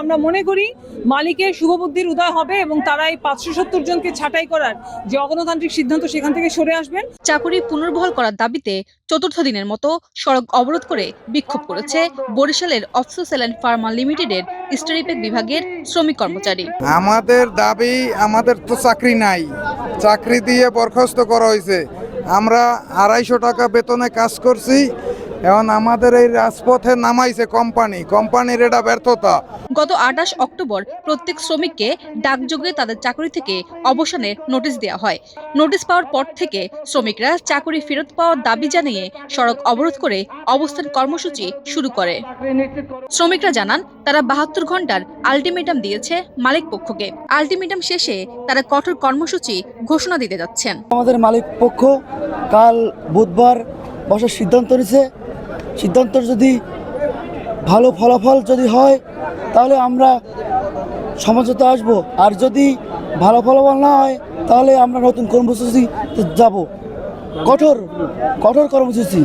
আমরা মনে করি মালিকের শুভবুদ্ধির উদয় হবে এবং তারা এই 570 জনকে ছাঁটাই করার যে অগণতান্ত্রিক সিদ্ধান্ত সেখান থেকে সরে আসবেন। চাকুরি পুনর্বহাল করার দাবিতে চতুর্থ দিনের মতো সড়ক অবরোধ করে বিক্ষোভ করেছে বরিশালের অফসোসেল অ্যান্ড ফার্মা লিমিটেডের স্টেরিপেক বিভাগের শ্রমিক কর্মচারী। আমাদের দাবি, আমাদের তো চাকরি নাই, চাকরি দিয়ে বরখাস্ত করা হয়েছে। আমরা 250 টাকা বেতনে কাজ করছি, এখন আমাদের এই রাজপথে নামাইছে কোম্পানির এটা ব্যর্থতা। গত 28 অক্টোবর প্রত্যেক শ্রমিককে ডাকযোগে তাদের চাকরি থেকে অবসানের নোটিশ দেওয়া হয়। নোটিশ পাওয়ার পর থেকে শ্রমিকরা চাকরি ফেরত পাওয়ার দাবি জানিয়ে সড়ক অবরোধ করে অবস্থান কর্মসূচি শুরু করে। শ্রমিকরা জানান তারা 72 ঘন্টার আলটিমেটাম দিয়েছে মালিক পক্ষকে। আলটিমেটাম শেষে তারা কঠোর কর্মসূচি ঘোষণা দিতে যাচ্ছেন। আমাদের মালিক পক্ষ কাল বুধবার বসার সিদ্ধান্ত নিয়েছে। সিদ্ধান্ত যদি ভালো ফলাফল যদি হয় তাহলে আমরা সমঝোতা আসবো, আর যদি ভালো ফলাফল না হয় তাহলে আমরা নতুন কর্মসূচি যাব, কঠোর কর্মসূচি।